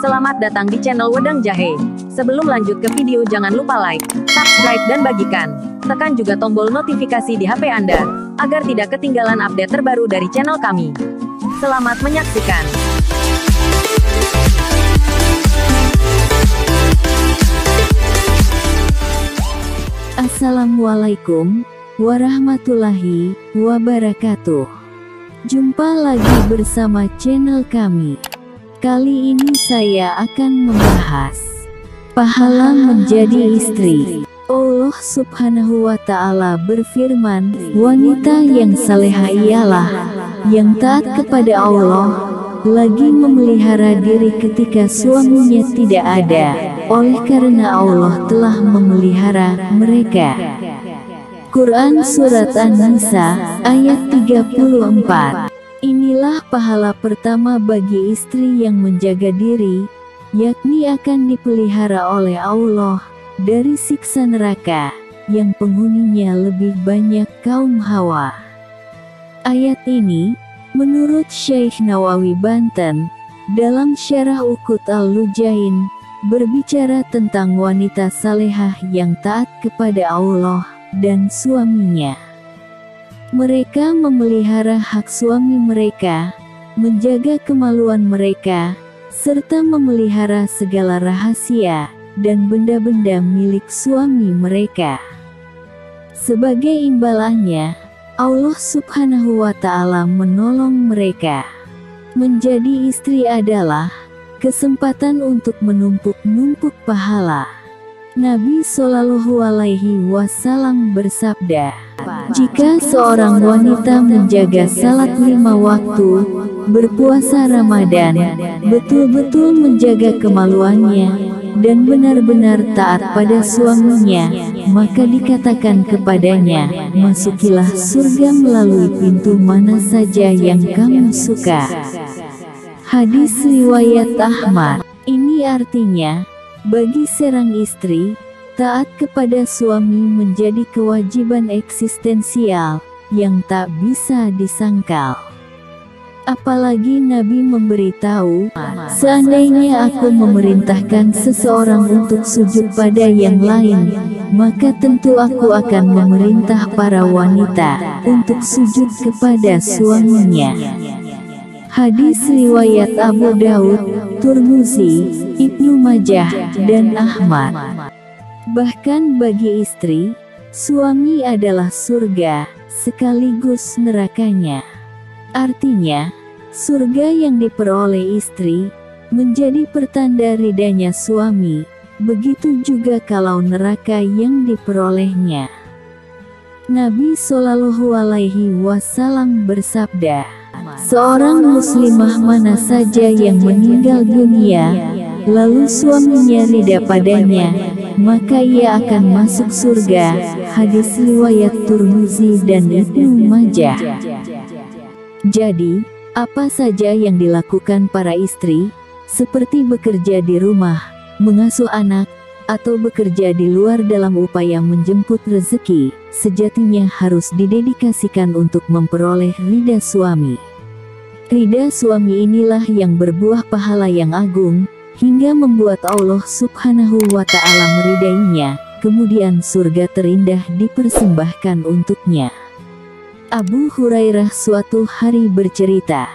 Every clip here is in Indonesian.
Selamat datang di channel Wedang Jahe. Sebelum lanjut ke video jangan lupa like, subscribe dan bagikan. Tekan juga tombol notifikasi di HP Anda, agar tidak ketinggalan update terbaru dari channel kami. Selamat menyaksikan. Assalamualaikum warahmatullahi wabarakatuh. Jumpa lagi bersama channel kami. Kali ini saya akan membahas pahala menjadi istri. Allah Subhanahu wa Ta'ala berfirman, wanita yang salehah ialah yang taat kepada Allah, lagi memelihara diri ketika suaminya tidak ada, oleh karena Allah telah memelihara mereka. Quran Surat An-Nisa ayat 34. Inilah pahala pertama bagi istri yang menjaga diri, yakni akan dipelihara oleh Allah dari siksa neraka, yang penghuninya lebih banyak kaum Hawa. Ayat ini, menurut Syekh Nawawi Banten, dalam Syarah Uqud Al-Lujain, berbicara tentang wanita salehah yang taat kepada Allah dan suaminya. Mereka memelihara hak suami mereka, menjaga kemaluan mereka, serta memelihara segala rahasia dan benda-benda milik suami mereka. Sebagai imbalannya, Allah Subhanahu wa Ta'ala menolong mereka. Menjadi istri adalah kesempatan untuk menumpuk-numpuk pahala. Nabi Shallallahu Alaihi Wasallam bersabda, jika seorang wanita menjaga salat 5 waktu, berpuasa Ramadan, betul-betul menjaga kemaluannya, dan benar-benar taat pada suaminya, maka dikatakan kepadanya, masukilah surga melalui pintu mana saja yang kamu suka. Hadis riwayat Ahmad. Ini artinya, bagi seorang istri, taat kepada suami menjadi kewajiban eksistensial yang tak bisa disangkal. Apalagi Nabi memberitahu, seandainya aku memerintahkan seseorang untuk sujud pada yang lain, maka tentu aku akan memerintah para wanita untuk sujud kepada suaminya. Hadis riwayat Abu Daud, Tirmizi, Ibnu Majah, dan Ahmad. Bahkan bagi istri, suami adalah surga, sekaligus nerakanya. Artinya, surga yang diperoleh istri, menjadi pertanda ridanya suami, begitu juga kalau neraka yang diperolehnya. Nabi Shallallahu Alaihi Wasallam bersabda, seorang muslimah mana saja yang meninggal dunia, lalu suaminya ridha padanya, maka ia akan masuk surga. Hadis riwayat Tirmizi dan Ibnu Majah. Jadi, apa saja yang dilakukan para istri, seperti bekerja di rumah, mengasuh anak, atau bekerja di luar dalam upaya menjemput rezeki, sejatinya harus didedikasikan untuk memperoleh ridha suami. Ridha suami inilah yang berbuah pahala yang agung, hingga membuat Allah Subhanahu wa Ta'ala meridainya, kemudian surga terindah dipersembahkan untuknya. Abu Hurairah suatu hari bercerita,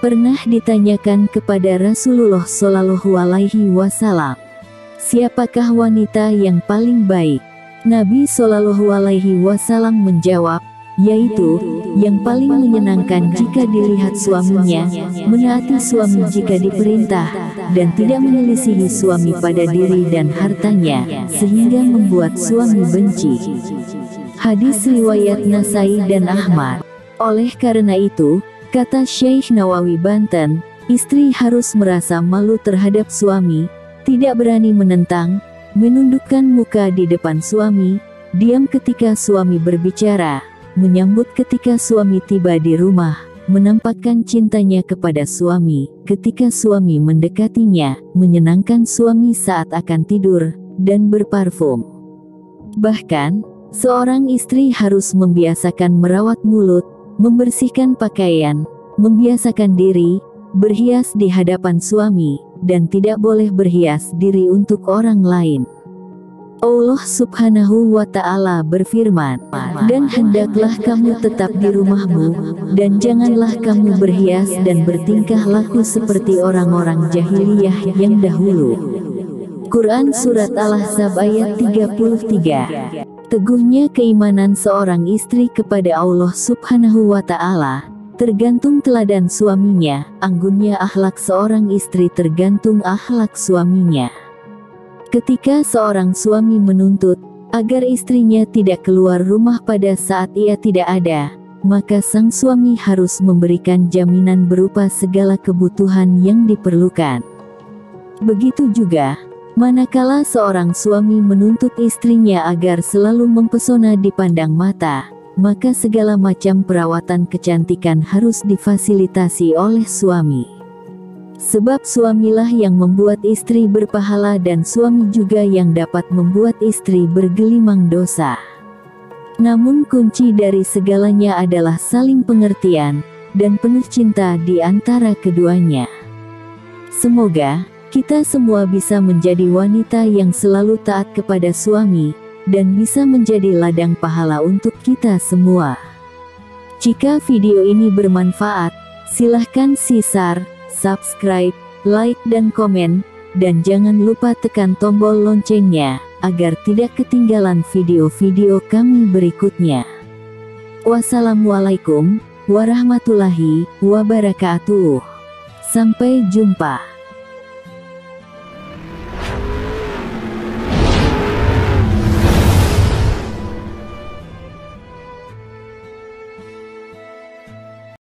pernah ditanyakan kepada Rasulullah Shallallahu Alaihi Wasallam, siapakah wanita yang paling baik? Nabi Shallallahu Alaihi Wasallam menjawab, yaitu yang paling menyenangkan jika dilihat suaminya, menaati suami jika diperintah, dan tidak menyelisihi suami pada diri dan hartanya, sehingga membuat suami benci. Hadis riwayat Nasai dan Ahmad. Oleh karena itu, kata Syekh Nawawi Banten, istri harus merasa malu terhadap suami, tidak berani menentang, menundukkan muka di depan suami, diam ketika suami berbicara, menyambut ketika suami tiba di rumah, menampakkan cintanya kepada suami ketika suami mendekatinya, menyenangkan suami saat akan tidur, dan berparfum. Bahkan, seorang istri harus membiasakan merawat mulut, membersihkan pakaian, membiasakan diri, berhias di hadapan suami, dan tidak boleh berhias diri untuk orang lain. Allah Subhanahu wa Ta'ala berfirman, "Dan hendaklah kamu tetap di rumahmu, dan janganlah kamu berhias dan bertingkah laku seperti orang-orang jahiliyah yang dahulu." Quran Surat Al-Ahzab ayat 33. Teguhnya keimanan seorang istri kepada Allah Subhanahu wa Ta'ala tergantung teladan suaminya, anggunnya akhlak seorang istri tergantung akhlak suaminya. Ketika seorang suami menuntut agar istrinya tidak keluar rumah pada saat ia tidak ada, maka sang suami harus memberikan jaminan berupa segala kebutuhan yang diperlukan. Begitu juga, manakala seorang suami menuntut istrinya agar selalu mempesona dipandang mata, maka segala macam perawatan kecantikan harus difasilitasi oleh suami. Sebab suamilah yang membuat istri berpahala dan suami juga yang dapat membuat istri bergelimang dosa. Namun kunci dari segalanya adalah saling pengertian dan penuh cinta di antara keduanya. Semoga kita semua bisa menjadi wanita yang selalu taat kepada suami dan bisa menjadi ladang pahala untuk kita semua. Jika video ini bermanfaat, silahkan share, subscribe, like dan komen, dan jangan lupa tekan tombol loncengnya, agar tidak ketinggalan video-video kami berikutnya. Wassalamualaikum warahmatullahi wabarakatuh. Sampai jumpa.